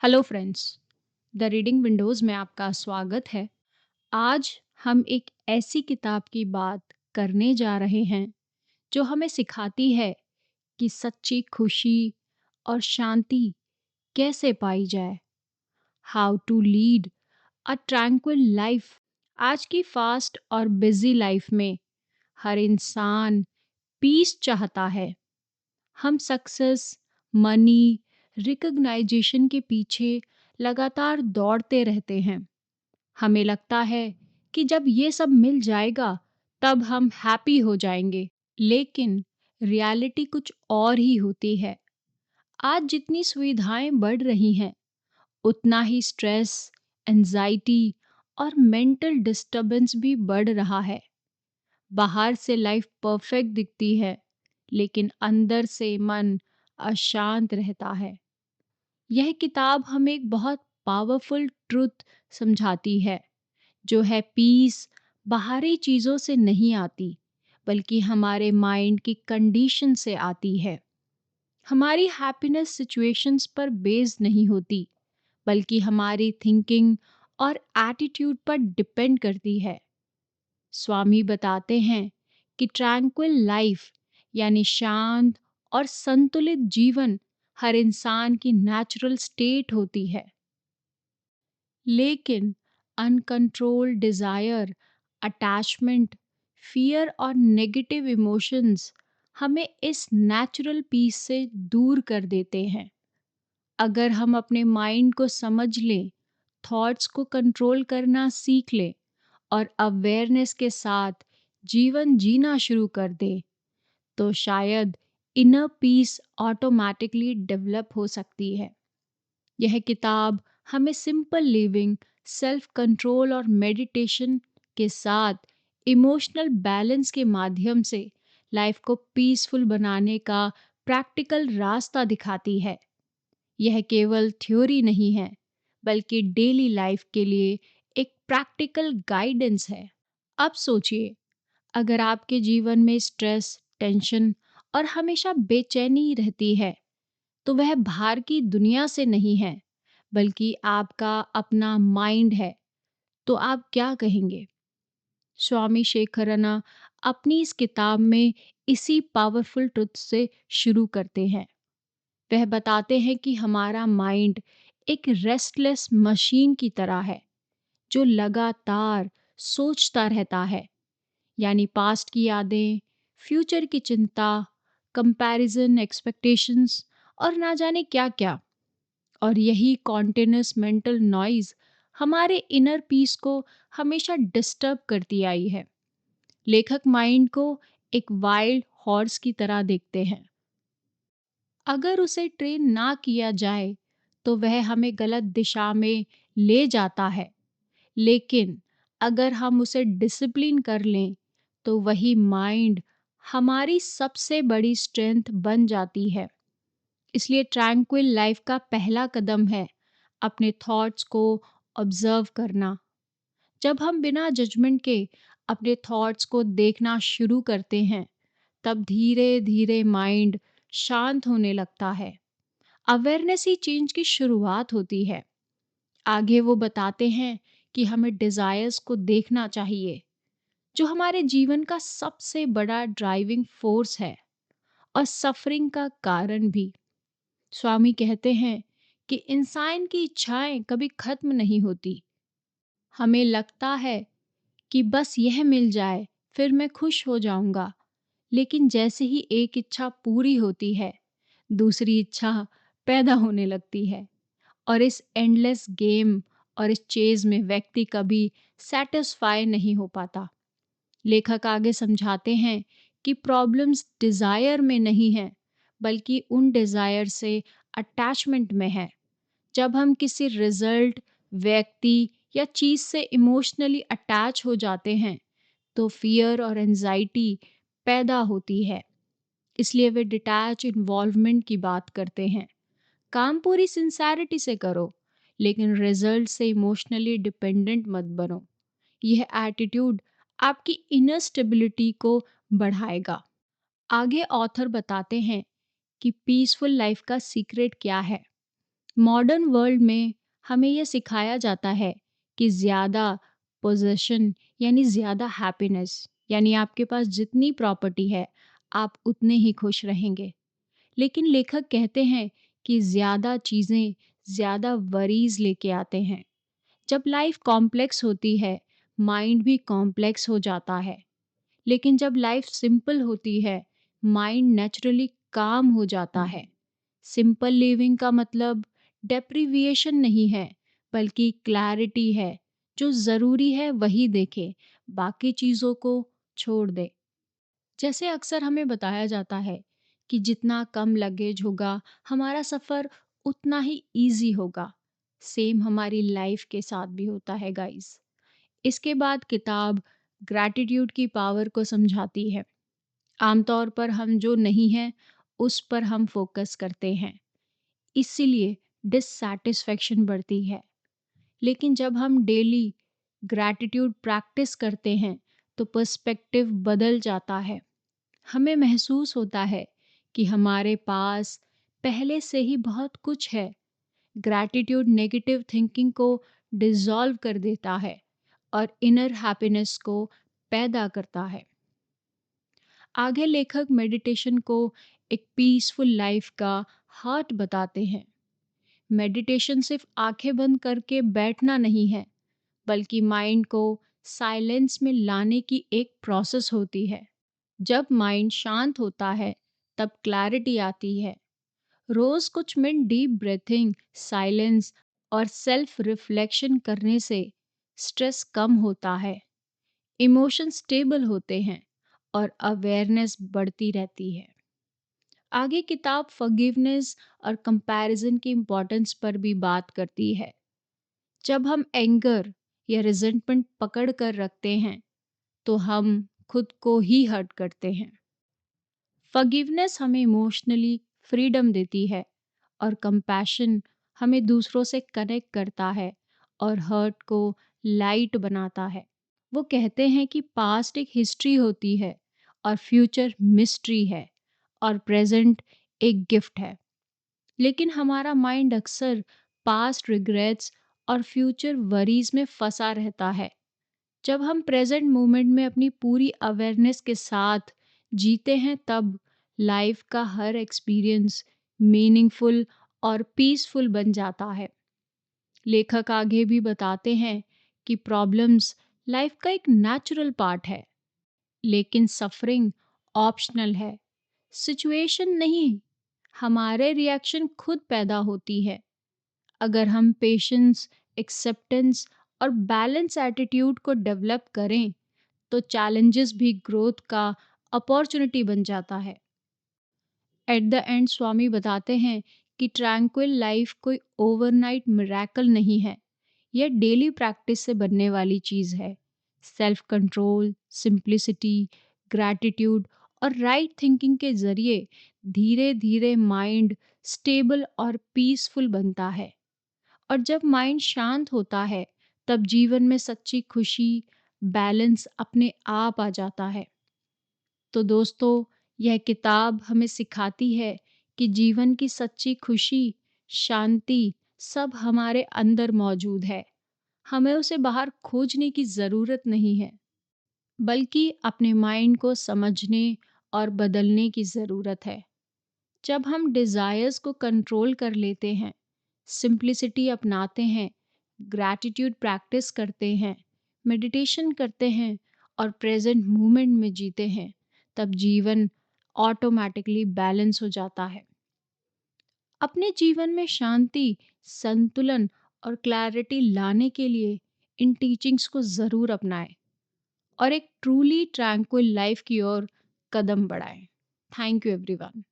Hello friends, the reading Windows में आपका स्वागत है। आज हम एक ऐसी किताब की बात करने जा रहे हैं जो हमें सिखाती है कि सच्ची खुशी और शांति कैसे पाई जाए। How to lead a tranquil life. आज की फास्ट और बिजी लाइफ में हर इंसान पीस चाहता है। हम सक्सेस, मनी, रिकग्नाइजेशन के पीछे लगातार दौड़ते रहते हैं। हमें लगता है कि जब ये सब मिल जाएगा तब हम हैप्पी हो जाएंगे। लेकिन रियलिटी कुछ और ही होती है। आज जितनी सुविधाएं बढ़ रही हैं, उतना ही स्ट्रेस, एंजाइटी और मेंटल डिस्टरबेंस भी बढ़ रहा है। बाहर से लाइफ परफेक्ट दिखती है, लेकिन अंदर से मन अशांत रहता है। यह किताब हमें एक बहुत पावरफुल ट्रुथ समझाती है, जो है पीस बाहरी चीज़ों से नहीं आती, बल्कि हमारे माइंड की कंडीशन से आती है। हमारी हैप्पीनेस सिचुएशंस पर बेस्ड नहीं होती, बल्कि हमारी थिंकिंग और एटीट्यूड पर डिपेंड करती है। स्वामी बताते हैं कि ट्रैंक्विल लाइफ यानी शांत और संतुलित जीवन हर इंसान की नेचुरल स्टेट होती है। लेकिन अनकंट्रोल्ड डिजायर, अटैचमेंट, फियर और नेगेटिव इमोशंस हमें इस नेचुरल पीस से दूर कर देते हैं। अगर हम अपने माइंड को समझ लें, थॉट्स को कंट्रोल करना सीख लें और अवेयरनेस के साथ जीवन जीना शुरू कर दें, तो शायद इनर पीस ऑटोमेटिकली डेवलप हो सकती है। यह किताब हमें सिंपल लिविंग, सेल्फ कंट्रोल और मेडिटेशन के साथ इमोशनल बैलेंस के माध्यम से लाइफ को पीसफुल बनाने का प्रैक्टिकल रास्ता दिखाती है। यह केवल थ्योरी नहीं है, बल्कि डेली लाइफ के लिए एक प्रैक्टिकल गाइडेंस है। अब सोचिए, अगर आपके जीवन में स्ट्रेस, टेंशन और हमेशा बेचैनी रहती है, तो वह बाहर की दुनिया से नहीं है, बल्कि आपका अपना माइंड है। तो आप क्या कहेंगे? स्वामी शेखरना अपनी इस किताब में इसी पावरफुल ट्रुथ से शुरू करते हैं। वह बताते हैं कि हमारा माइंड एक रेस्टलेस मशीन की तरह है, जो लगातार सोचता रहता है। यानी पास्ट की यादें, फ्यूचर की चिंता, कंपैरिजन, एक्सपेक्टेशंस और ना जाने क्या क्या। और यही कॉन्टिन्यूस मेंटल नॉइज हमारे इनर पीस को हमेशा डिस्टर्ब करती आई है। लेखक माइंड को एक वाइल्ड हॉर्स की तरह देखते हैं। अगर उसे ट्रेन ना किया जाए तो वह हमें गलत दिशा में ले जाता है। लेकिन अगर हम उसे डिसिप्लिन कर लें, तो वही माइंड हमारी सबसे बड़ी स्ट्रेंथ बन जाती है। इसलिए ट्रैंक्विल लाइफ का पहला कदम है अपने थॉट्स को ऑब्जर्व करना। जब हम बिना जजमेंट के अपने थॉट्स को देखना शुरू करते हैं, तब धीरे धीरे माइंड शांत होने लगता है। अवेयरनेस ही चेंज की शुरुआत होती है। आगे वो बताते हैं कि हमें डिजायर्स को देखना चाहिए, जो हमारे जीवन का सबसे बड़ा ड्राइविंग फोर्स है और सफरिंग का कारण भी। स्वामी कहते हैं कि इंसान की इच्छाएं कभी खत्म नहीं होती। हमें लगता है कि बस यह मिल जाए फिर मैं खुश हो जाऊंगा, लेकिन जैसे ही एक इच्छा पूरी होती है, दूसरी इच्छा पैदा होने लगती है। और इस एंडलेस गेम और इस चेज में व्यक्ति कभी सेटिस्फाई नहीं हो पाता। लेखक आगे समझाते हैं कि प्रॉब्लम्स डिजायर में नहीं है, बल्कि उन डिजायर से अटैचमेंट में है। जब हम किसी रिजल्ट, व्यक्ति या चीज से इमोशनली अटैच हो जाते हैं, तो फियर और एंजाइटी पैदा होती है। इसलिए वे डिटैच इन्वॉल्वमेंट की बात करते हैं। काम पूरी सिंसेरिटी से करो, लेकिन रिजल्ट से इमोशनली डिपेंडेंट मत बनो। यह एटीट्यूड आपकी इनर स्टेबिलिटी को बढ़ाएगा। आगे ऑथर बताते हैं कि पीसफुल लाइफ का सीक्रेट क्या है। मॉडर्न वर्ल्ड में हमें ये सिखाया जाता है कि ज़्यादा पोज़ेशन यानी ज़्यादा हैप्पीनेस, यानी आपके पास जितनी प्रॉपर्टी है, आप उतने ही खुश रहेंगे। लेकिन लेखक कहते हैं कि ज़्यादा चीज़ें ज़्यादा वरीज़ लेके आते हैं। जब लाइफ कॉम्प्लेक्स होती है, माइंड भी कॉम्प्लेक्स हो जाता है। लेकिन जब लाइफ सिंपल होती है, माइंड नेचुरली काम हो जाता है। सिंपल लिविंग का मतलब डेप्रिविएशन नहीं है, बल्कि क्लैरिटी है। जो ज़रूरी है वही देखे, बाकी चीज़ों को छोड़ दे। जैसे अक्सर हमें बताया जाता है कि जितना कम लगेज होगा, हमारा सफ़र उतना ही ईज़ी होगा। सेम हमारी लाइफ के साथ भी होता है गाइस। इसके बाद किताब ग्रैटिट्यूड की पावर को समझाती है। आमतौर पर हम जो नहीं हैं, उस पर हम फोकस करते हैं, इसीलिए डिससैटिस्फैक्शन बढ़ती है। लेकिन जब हम डेली ग्रैटिट्यूड प्रैक्टिस करते हैं, तो पर्सपेक्टिव बदल जाता है। हमें महसूस होता है कि हमारे पास पहले से ही बहुत कुछ है। ग्रैटिट्यूड नेगेटिव थिंकिंग को डिसॉल्व कर देता है और इनर हैप्पीनेस को पैदा करता है। आगे लेखक मेडिटेशन को एक पीसफुल लाइफ का हार्ट बताते हैं। मेडिटेशन सिर्फ आंखें बंद करके बैठना नहीं है, बल्कि माइंड को साइलेंस में लाने की एक प्रोसेस होती है। जब माइंड शांत होता है, तब क्लैरिटी आती है। रोज कुछ मिनट डीप ब्रीथिंग, साइलेंस और सेल्फ रिफ्लेक्शन करने से स्ट्रेस कम होता है, इमोशन स्टेबल होते हैं और अवेयरनेस बढ़ती रहती है। आगे किताब फॉरगिवनेस और कंपैरिजन की इम्पोर्टेंस पर भी बात करती है। जब हम एंगर या रिजेंटमेंट पकड़ कर रखते हैं, तो हम खुद को ही हर्ट करते हैं। फॉरगिवनेस हमें इमोशनली फ्रीडम देती है और कंपैशन हमें दूसरों से कनेक्ट करता है और हर्ट को लाइट बनाता है। वो कहते हैं कि पास्ट एक हिस्ट्री होती है और फ्यूचर मिस्ट्री है और प्रेजेंट एक गिफ्ट है। लेकिन हमारा माइंड अक्सर पास्ट रिग्रेट्स और फ्यूचर वरीज में फंसा रहता है। जब हम प्रेजेंट मोमेंट में अपनी पूरी अवेयरनेस के साथ जीते हैं, तब लाइफ का हर एक्सपीरियंस मीनिंगफुल और पीसफुल बन जाता है। लेखक आगे भी बताते हैं कि प्रॉब्लम्स लाइफ का एक नेचुरल पार्ट है, लेकिन सफरिंग ऑप्शनल है। सिचुएशन नहीं, हमारे रिएक्शन खुद पैदा होती है। अगर हम पेशेंस, एक्सेप्टेंस और बैलेंस एटीट्यूड को डेवलप करें, तो चैलेंजेस भी ग्रोथ का अपॉर्चुनिटी बन जाता है। एट द एंड स्वामी बताते हैं कि ट्रैंक्विल लाइफ कोई ओवरनाइट मिरेकल नहीं है। यह डेली प्रैक्टिस से बनने वाली चीज़ है। सेल्फ कंट्रोल, सिंप्लिसिटी, ग्रैटिट्यूड और राइट थिंकिंग के ज़रिए धीरे धीरे माइंड स्टेबल और पीसफुल बनता है। और जब माइंड शांत होता है, तब जीवन में सच्ची खुशी, बैलेंस अपने आप आ जाता है। तो दोस्तों, यह किताब हमें सिखाती है कि जीवन की सच्ची खुशी, शांति सब हमारे अंदर मौजूद है। हमें उसे बाहर खोजने की ज़रूरत नहीं है, बल्कि अपने माइंड को समझने और बदलने की ज़रूरत है। जब हम डिज़ायर्स को कंट्रोल कर लेते हैं, सिंप्लिसिटी अपनाते हैं, ग्रैटिट्यूड प्रैक्टिस करते हैं, मेडिटेशन करते हैं और प्रेजेंट मोमेंट में जीते हैं, तब जीवन ऑटोमेटिकली बैलेंस हो जाता है। अपने जीवन में शांति, संतुलन और क्लैरिटी लाने के लिए इन टीचिंग्स को ज़रूर अपनाएं और एक ट्रूली ट्रैंक्विल लाइफ की ओर कदम बढ़ाएं। Thank you everyone.